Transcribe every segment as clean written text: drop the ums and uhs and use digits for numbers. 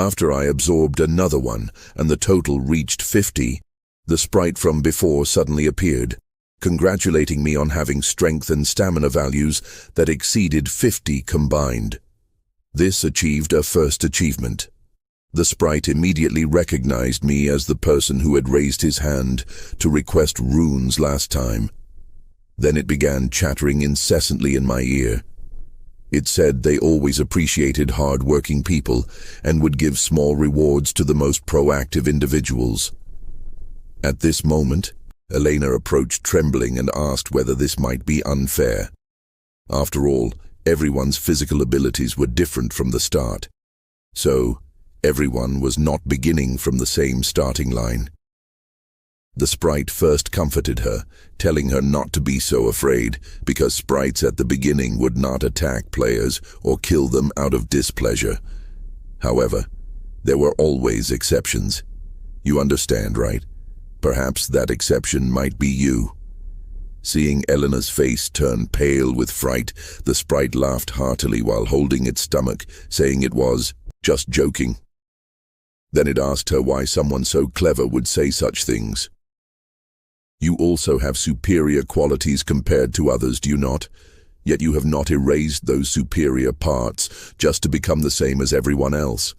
After I absorbed another one, and the total reached 50, the sprite from before suddenly appeared, congratulating me on having strength and stamina values that exceeded 50 combined. This achieved a first achievement. The sprite immediately recognized me as the person who had raised his hand to request runes last time. Then it began chattering incessantly in my ear. It said they always appreciated hard-working people and would give small rewards to the most proactive individuals. At this moment, Elena approached trembling and asked whether this might be unfair. After all, everyone's physical abilities were different from the start. So, everyone was not beginning from the same starting line. The sprite first comforted her, telling her not to be so afraid, because sprites at the beginning would not attack players or kill them out of displeasure. However, there were always exceptions. You understand, right? Perhaps that exception might be you. Seeing Elena's face turn pale with fright, the sprite laughed heartily while holding its stomach, saying it was just joking. Then it asked her why someone so clever would say such things. You also have superior qualities compared to others, do you not? Yet you have not erased those superior parts just to become the same as everyone else.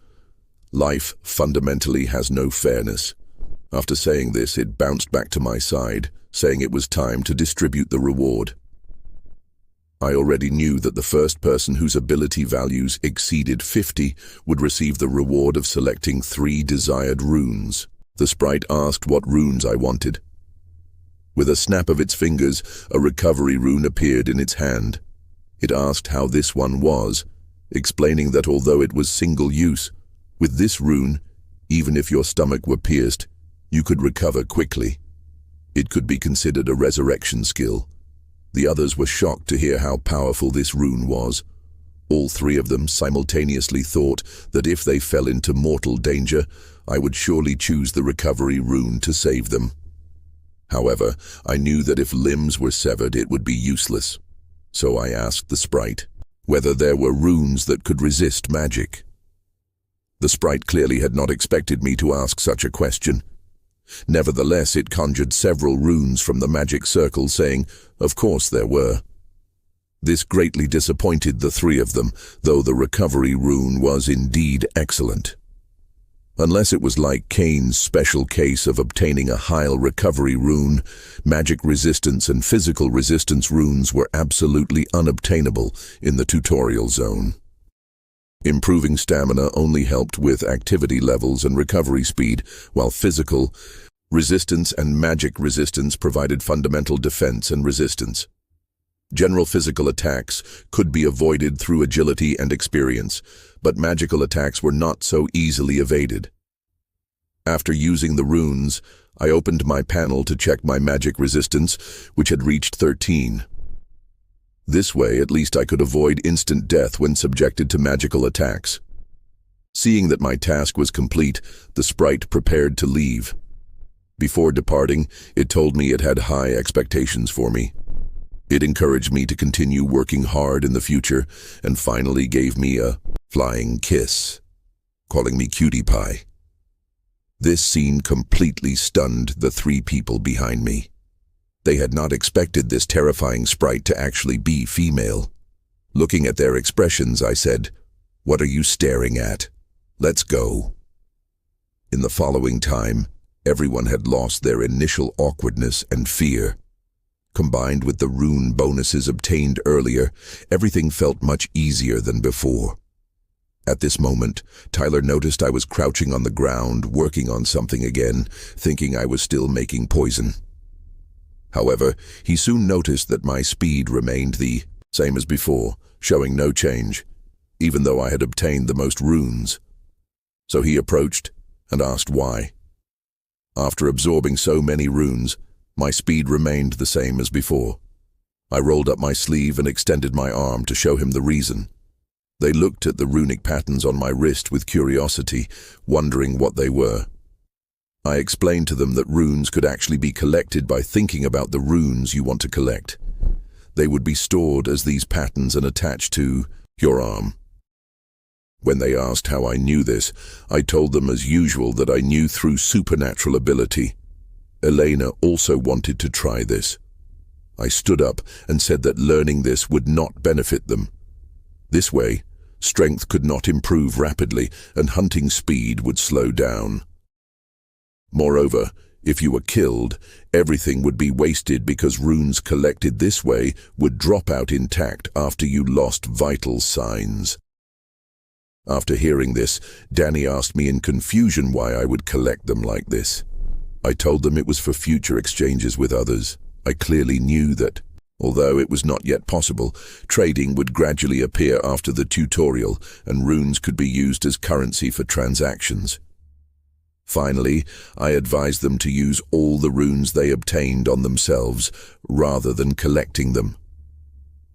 Life fundamentally has no fairness. After saying this, it bounced back to my side, saying it was time to distribute the reward. I already knew that the first person whose ability values exceeded 50 would receive the reward of selecting 3 desired runes. The sprite asked what runes I wanted. With a snap of its fingers, a recovery rune appeared in its hand. It asked how this one was, explaining that although it was single use, with this rune, even if your stomach were pierced, you could recover quickly. It could be considered a resurrection skill. The others were shocked to hear how powerful this rune was. All 3 of them simultaneously thought that if they fell into mortal danger, I would surely choose the recovery rune to save them. However, I knew that if limbs were severed, it would be useless. So I asked the sprite whether there were runes that could resist magic. The sprite clearly had not expected me to ask such a question. Nevertheless, it conjured several runes from the magic circle, saying, of course there were. This greatly disappointed the 3 of them, though the recovery rune was indeed excellent. Unless it was like Kane's special case of obtaining a Heil recovery rune, magic resistance and physical resistance runes were absolutely unobtainable in the tutorial zone. Improving stamina only helped with activity levels and recovery speed, while physical resistance and magic resistance provided fundamental defense and resistance. General physical attacks could be avoided through agility and experience, but magical attacks were not so easily evaded. After using the runes, I opened my panel to check my magic resistance, which had reached 13. This way, at least I could avoid instant death when subjected to magical attacks. Seeing that my task was complete, the sprite prepared to leave. Before departing, it told me it had high expectations for me. It encouraged me to continue working hard in the future, and finally gave me a flying kiss, calling me cutie pie. This scene completely stunned the 3 people behind me. They had not expected this terrifying sprite to actually be female. Looking at their expressions, I said, "What are you staring at? Let's go." In the following time, everyone had lost their initial awkwardness and fear. Combined with the rune bonuses obtained earlier, everything felt much easier than before. At this moment, Tyler noticed I was crouching on the ground, working on something again, thinking I was still making poison. However, he soon noticed that my speed remained the same as before, showing no change, even though I had obtained the most runes. So he approached and asked why. After absorbing so many runes, my speed remained the same as before. I rolled up my sleeve and extended my arm to show him the reason. They looked at the runic patterns on my wrist with curiosity, wondering what they were. I explained to them that runes could actually be collected by thinking about the runes you want to collect. They would be stored as these patterns and attached to your arm. When they asked how I knew this, I told them as usual that I knew through supernatural ability. Elena also wanted to try this. I stood up and said that learning this would not benefit them. This way, strength could not improve rapidly and hunting speed would slow down. Moreover, if you were killed, everything would be wasted because runes collected this way would drop out intact after you lost vital signs. After hearing this, Danny asked me in confusion why I would collect them like this. I told them it was for future exchanges with others. I clearly knew that, although it was not yet possible, trading would gradually appear after the tutorial and runes could be used as currency for transactions. Finally, I advised them to use all the runes they obtained on themselves, rather than collecting them.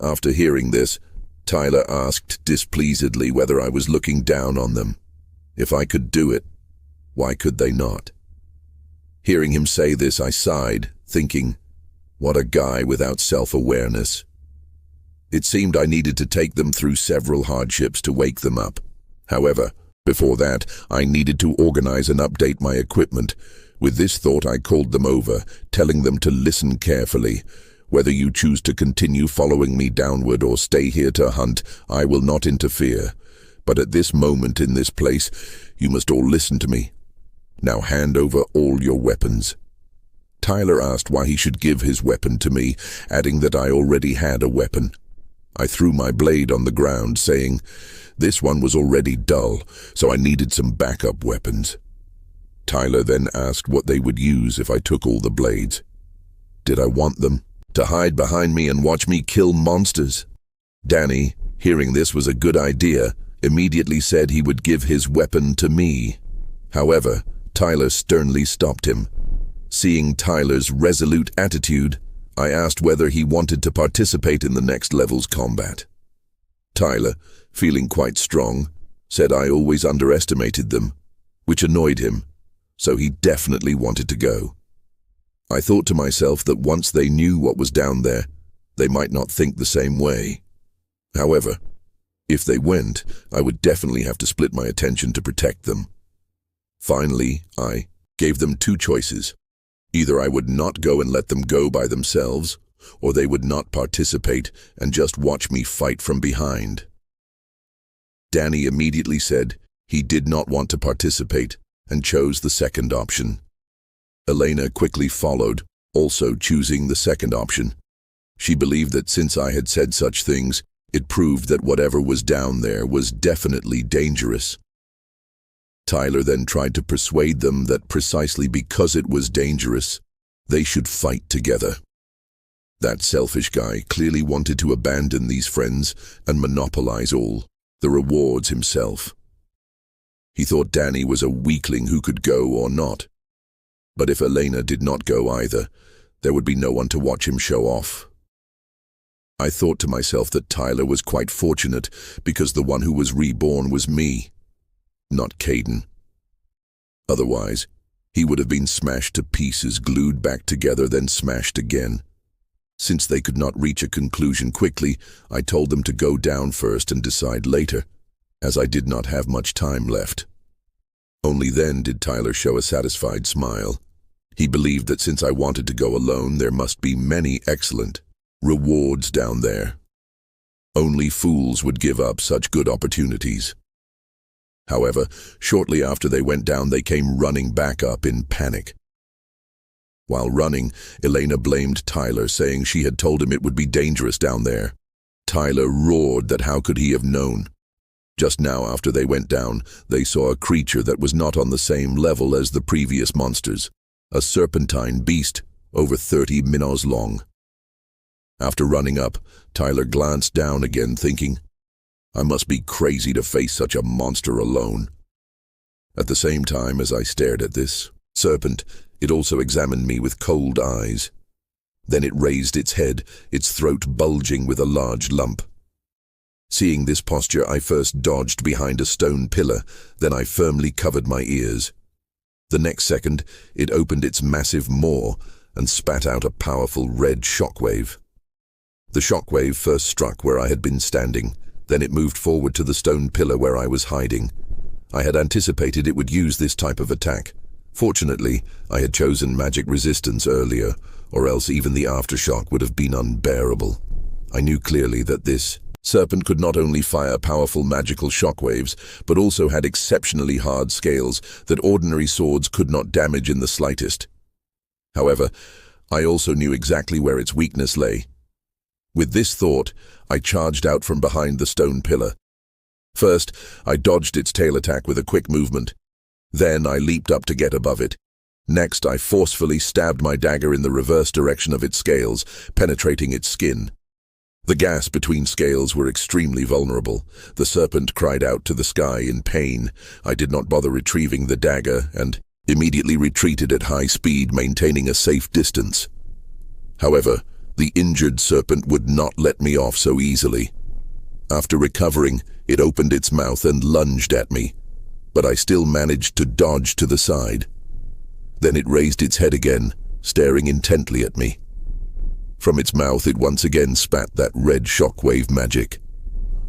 After hearing this, Tyler asked displeasedly whether I was looking down on them. If I could do it, why could they not? Hearing him say this, I sighed, thinking, what a guy without self-awareness. It seemed I needed to take them through several hardships to wake them up. However, before that, I needed to organize and update my equipment. With this thought, I called them over, telling them to listen carefully. Whether you choose to continue following me downward or stay here to hunt, I will not interfere. But at this moment in this place, you must all listen to me. Now hand over all your weapons. Tyler asked why he should give his weapon to me, adding that I already had a weapon. I threw my blade on the ground, saying, this one was already dull, so I needed some backup weapons. Tyler then asked what they would use if I took all the blades. Did I want them to hide behind me and watch me kill monsters? Danny, hearing this was a good idea, immediately said he would give his weapon to me. However, Tyler sternly stopped him. Seeing Tyler's resolute attitude, I asked whether he wanted to participate in the next level's combat. Tyler, feeling quite strong, said I always underestimated them, which annoyed him, so he definitely wanted to go. I thought to myself that once they knew what was down there, they might not think the same way. However, if they went, I would definitely have to split my attention to protect them. Finally, I gave them two choices. Either I would not go and let them go by themselves, or they would not participate and just watch me fight from behind. Danny immediately said he did not want to participate and chose the second option. Elena quickly followed, also choosing the second option. She believed that since I had said such things, it proved that whatever was down there was definitely dangerous. Tyler then tried to persuade them that precisely because it was dangerous, they should fight together. That selfish guy clearly wanted to abandon these friends and monopolize all the rewards himself. He thought Danny was a weakling who could go or not. But if Elena did not go either, there would be no one to watch him show off. I thought to myself that Tyler was quite fortunate because the one who was reborn was me, not Caden. Otherwise, he would have been smashed to pieces, glued back together, then smashed again. Since they could not reach a conclusion quickly, I told them to go down first and decide later, as I did not have much time left. Only then did Tyler show a satisfied smile. He believed that since I wanted to go alone, there must be many excellent rewards down there. Only fools would give up such good opportunities. However, shortly after they went down, they came running back up in panic. While running, Elena blamed Tyler, saying she had told him it would be dangerous down there. Tyler roared that how could he have known. Just now after they went down, they saw a creature that was not on the same level as the previous monsters, a serpentine beast over 30 minnows long. After running up, Tyler glanced down again, thinking, I must be crazy to face such a monster alone. At the same time as I stared at this serpent, it also examined me with cold eyes. Then it raised its head, its throat bulging with a large lump. Seeing this posture, I first dodged behind a stone pillar, then I firmly covered my ears. The next second, it opened its massive maw and spat out a powerful red shockwave. The shockwave first struck where I had been standing, Then it moved forward to the stone pillar where I was hiding. I had anticipated it would use this type of attack. Fortunately, I had chosen magic resistance earlier, or else even the aftershock would have been unbearable. I knew clearly that this serpent could not only fire powerful magical shockwaves, but also had exceptionally hard scales that ordinary swords could not damage in the slightest. However, I also knew exactly where its weakness lay. With this thought, I charged out from behind the stone pillar. First, I dodged its tail attack with a quick movement. Then I leaped up to get above it. Next, I forcefully stabbed my dagger in the reverse direction of its scales, penetrating its skin. The gaps between scales were extremely vulnerable. The serpent cried out to the sky in pain. I did not bother retrieving the dagger and immediately retreated at high speed, maintaining a safe distance. However, the injured serpent would not let me off so easily. After recovering, it opened its mouth and lunged at me, but I still managed to dodge to the side. Then it raised its head again, staring intently at me. From its mouth it once again spat that red shockwave magic.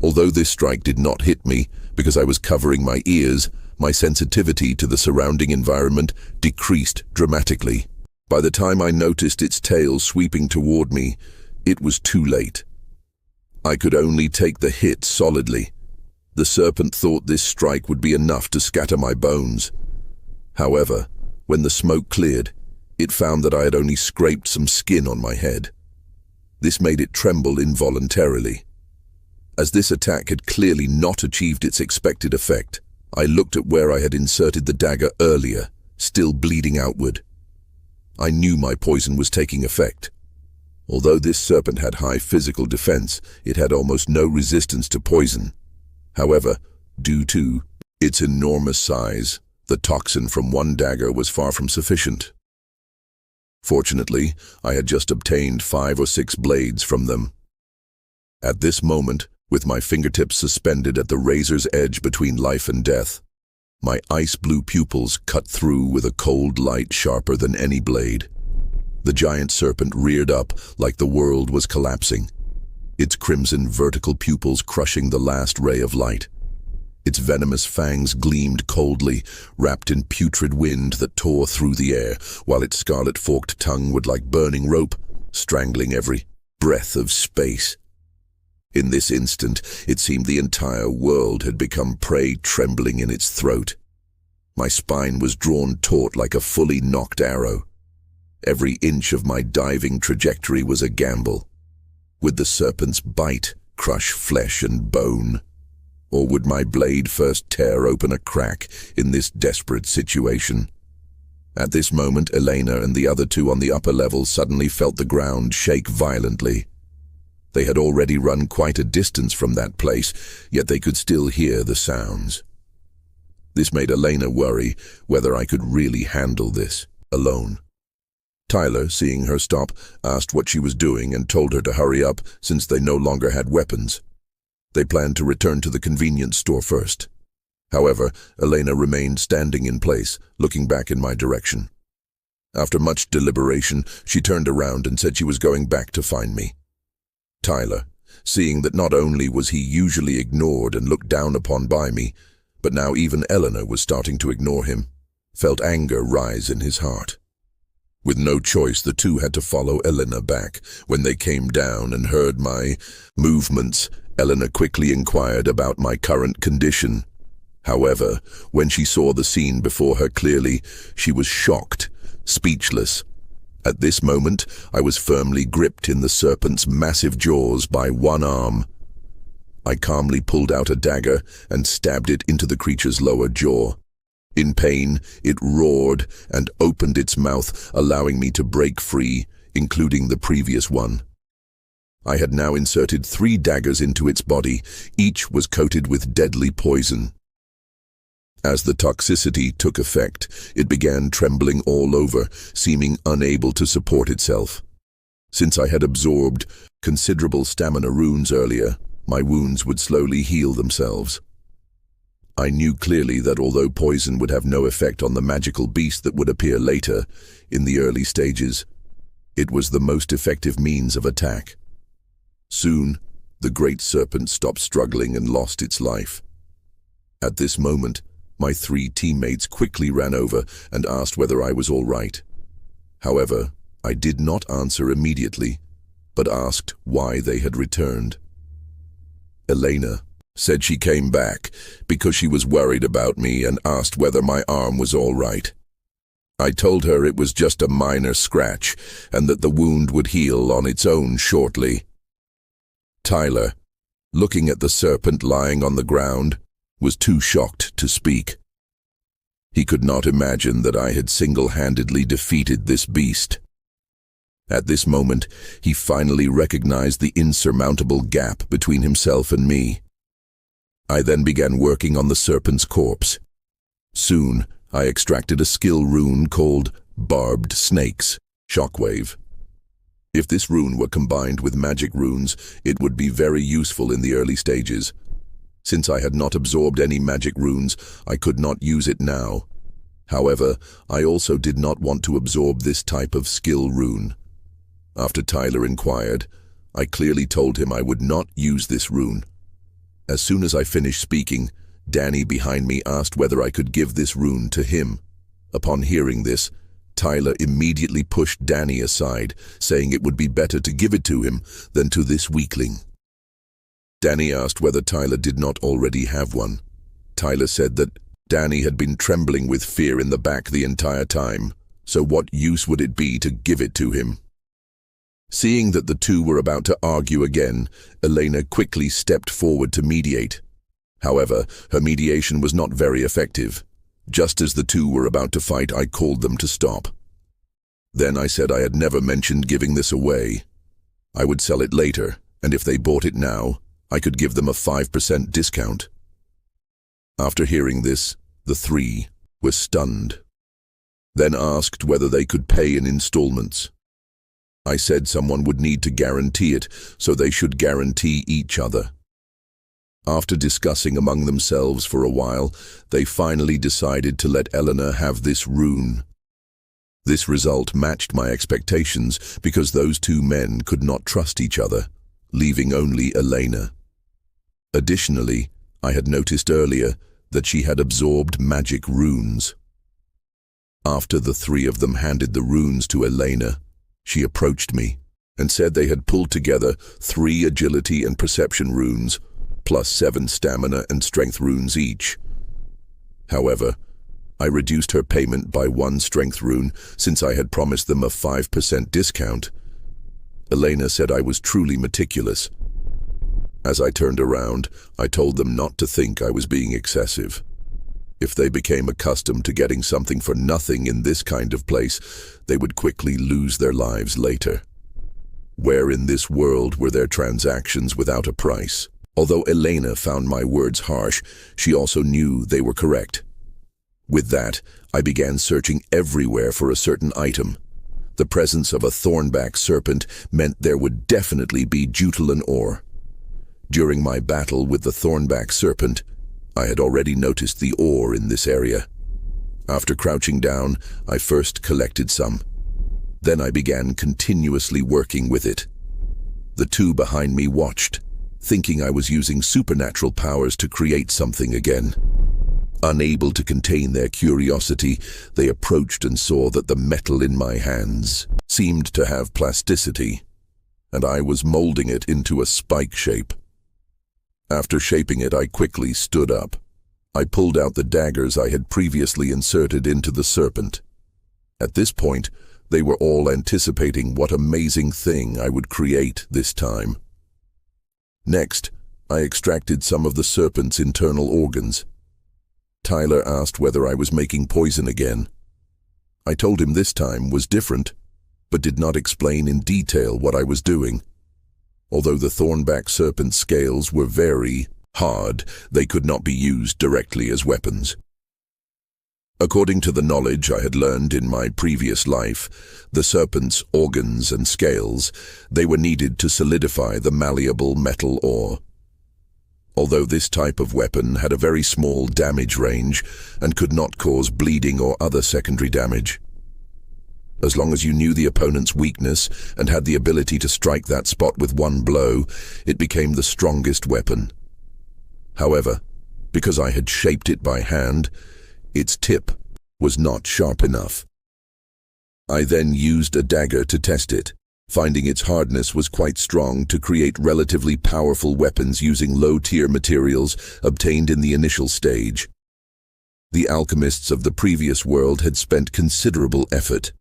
Although this strike did not hit me, because I was covering my ears, my sensitivity to the surrounding environment decreased dramatically. By the time I noticed its tail sweeping toward me, it was too late. I could only take the hit solidly. The serpent thought this strike would be enough to scatter my bones. However, when the smoke cleared, it found that I had only scraped some skin on my head. This made it tremble involuntarily. As this attack had clearly not achieved its expected effect, I looked at where I had inserted the dagger earlier, still bleeding outward. I knew my poison was taking effect. Although this serpent had high physical defense, it had almost no resistance to poison. However, due to its enormous size, the toxin from one dagger was far from sufficient. Fortunately, I had just obtained 5 or 6 blades from them. At this moment, with my fingertips suspended at the razor's edge between life and death, my ice-blue pupils cut through with a cold light sharper than any blade. The giant serpent reared up like the world was collapsing, its crimson vertical pupils crushing the last ray of light. Its venomous fangs gleamed coldly, wrapped in putrid wind that tore through the air, while its scarlet forked tongue would like burning rope, strangling every breath of space. In this instant, it seemed the entire world had become prey trembling in its throat. My spine was drawn taut like a fully nocked arrow. Every inch of my diving trajectory was a gamble. Would the serpent's bite crush flesh and bone? Or would my blade first tear open a crack in this desperate situation? At this moment, Elena and the other 2 on the upper level suddenly felt the ground shake violently. They had already run quite a distance from that place, yet they could still hear the sounds. This made Elena worry whether I could really handle this alone. Tyler, seeing her stop, asked what she was doing and told her to hurry up since they no longer had weapons. They planned to return to the convenience store first. However, Elena remained standing in place, looking back in my direction. After much deliberation, she turned around and said she was going back to find me. Tyler, seeing that not only was he usually ignored and looked down upon by me, but now even Eleanor was starting to ignore him, felt anger rise in his heart. With no choice, the 2 had to follow Eleanor back. When they came down and heard my movements, Eleanor quickly inquired about my current condition. However, when she saw the scene before her clearly, she was shocked, speechless. At this moment, I was firmly gripped in the serpent's massive jaws by one arm. I calmly pulled out a dagger and stabbed it into the creature's lower jaw. In pain, it roared and opened its mouth, allowing me to break free, including the previous one. I had now inserted 3 daggers into its body. Each was coated with deadly poison. As the toxicity took effect, it began trembling all over, seeming unable to support itself. Since I had absorbed considerable stamina runes earlier, my wounds would slowly heal themselves. I knew clearly that although poison would have no effect on the magical beast that would appear later, in the early stages, it was the most effective means of attack. Soon, The great serpent stopped struggling and lost its life. At this moment, my 3 teammates quickly ran over and asked whether I was all right. However, I did not answer immediately, but asked why they had returned. Elena said she came back because she was worried about me and asked whether my arm was all right. I told her it was just a minor scratch and that the wound would heal on its own shortly. Tyler, looking at the serpent lying on the ground, was too shocked to speak. He could not imagine that I had single-handedly defeated this beast. At this moment, he finally recognized the insurmountable gap between himself and me. I then began working on the serpent's corpse. Soon, I extracted a skill rune called Barbed Snakes, Shockwave. If this rune were combined with magic runes, it would be very useful in the early stages. Since I had not absorbed any magic runes, I could not use it now. However, I also did not want to absorb this type of skill rune. After Tyler inquired, I clearly told him I would not use this rune. As soon as I finished speaking, Danny behind me asked whether I could give this rune to him. Upon hearing this, Tyler immediately pushed Danny aside, saying it would be better to give it to him than to this weakling. Danny asked whether Tyler did not already have one. Tyler said that Danny had been trembling with fear in the back the entire time, so what use would it be to give it to him? Seeing that the two were about to argue again, Elena quickly stepped forward to mediate. However, her mediation was not very effective. Just as the two were about to fight, I called them to stop. Then I said I had never mentioned giving this away. I would sell it later, and if they bought it now, I could give them a 5% discount. After hearing this, the 3 were stunned. Then asked whether they could pay in installments. I said someone would need to guarantee it, so they should guarantee each other. After discussing among themselves for a while, they finally decided to let Eleanor have this rune. This result matched my expectations because those 2 men could not trust each other, leaving only Elena. Additionally, I had noticed earlier that she had absorbed magic runes. After the 3 of them handed the runes to Elena, she approached me and said they had pulled together 3 agility and perception runes, plus 7 stamina and strength runes each. However, I reduced her payment by 1 strength rune since I had promised them a 5% discount. Elena said I was truly meticulous. As I turned around, I told them not to think I was being excessive. If they became accustomed to getting something for nothing in this kind of place, they would quickly lose their lives later. Where in this world were there transactions without a price? Although Elena found my words harsh, she also knew they were correct. With that, I began searching everywhere for a certain item. The presence of a thornback serpent meant there would definitely be Jutalin ore. During my battle with the thornback serpent, I had already noticed the ore in this area. After crouching down, I first collected some. Then I began continuously working with it. The 2 behind me watched, thinking I was using supernatural powers to create something again. Unable to contain their curiosity, they approached and saw that the metal in my hands seemed to have plasticity, and I was molding it into a spike shape. After shaping it, I quickly stood up. I pulled out the daggers I had previously inserted into the serpent. At this point, they were all anticipating what amazing thing I would create this time. Next, I extracted some of the serpent's internal organs. Tyler asked whether I was making poison again. I told him this time was different, but did not explain in detail what I was doing. Although the thornback serpent scales were very hard, they could not be used directly as weapons. According to the knowledge I had learned in my previous life, the serpent's organs and scales, they were needed to solidify the malleable metal ore. Although this type of weapon had a very small damage range and could not cause bleeding or other secondary damage. As long as you knew the opponent's weakness and had the ability to strike that spot with one blow, it became the strongest weapon. However, because I had shaped it by hand, its tip was not sharp enough. I then used a dagger to test it, finding its hardness was quite strong to create relatively powerful weapons using low-tier materials obtained in the initial stage. The alchemists of the previous world had spent considerable effort.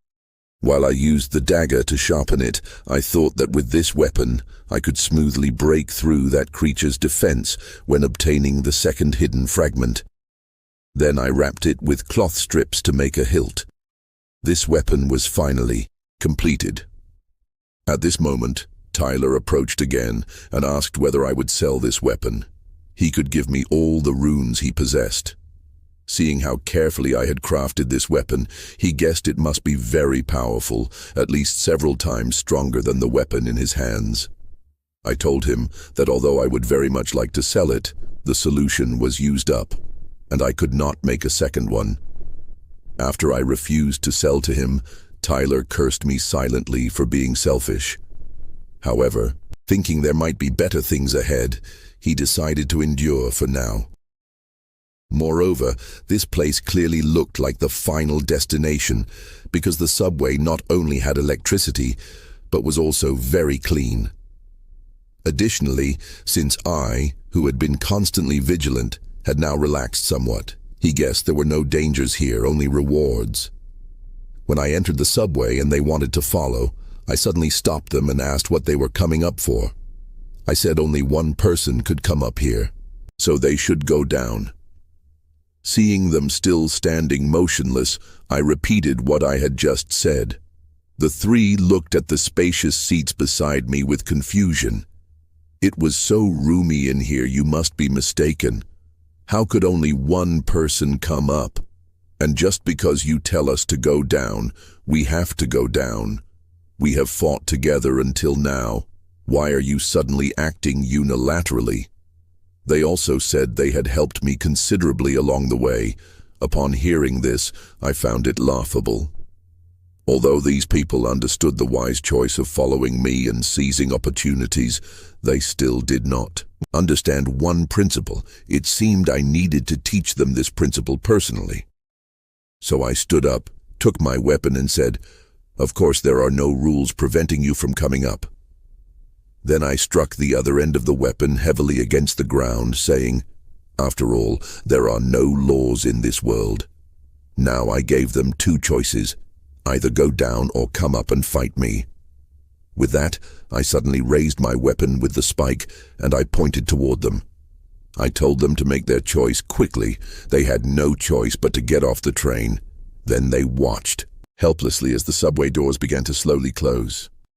While I used the dagger to sharpen it, I thought that with this weapon, I could smoothly break through that creature's defense when obtaining the second hidden fragment. Then I wrapped it with cloth strips to make a hilt. This weapon was finally completed. At this moment, Tyler approached again and asked whether I would sell this weapon. He could give me all the runes he possessed. Seeing how carefully I had crafted this weapon, he guessed it must be very powerful, at least several times stronger than the weapon in his hands. I told him that although I would very much like to sell it, the solution was used up, and I could not make a second one. After I refused to sell to him, Tyler cursed me silently for being selfish. However, thinking there might be better things ahead, he decided to endure for now. Moreover, this place clearly looked like the final destination because the subway not only had electricity, but was also very clean. Additionally, since I, who had been constantly vigilant, had now relaxed somewhat, he guessed there were no dangers here, only rewards. When I entered the subway and they wanted to follow, I suddenly stopped them and asked what they were coming up for. I said only one person could come up here, so they should go down. Seeing them still standing motionless, I repeated what I had just said. The three looked at the spacious seats beside me with confusion. It was so roomy in here, you must be mistaken. How could only one person come up? And just because you tell us to go down, we have to go down. We have fought together until now. Why are you suddenly acting unilaterally? They also said they had helped me considerably along the way. Upon hearing this, I found it laughable. Although these people understood the wise choice of following me and seizing opportunities, they still did not understand one principle. It seemed I needed to teach them this principle personally. So I stood up, took my weapon and said, "Of course there are no rules preventing you from coming up." Then I struck the other end of the weapon heavily against the ground, saying, "After all, there are no laws in this world." Now I gave them two choices, either go down or come up and fight me. With that, I suddenly raised my weapon with the spike, and I pointed toward them. I told them to make their choice quickly. They had no choice but to get off the train. Then they watched, helplessly as the subway doors began to slowly close.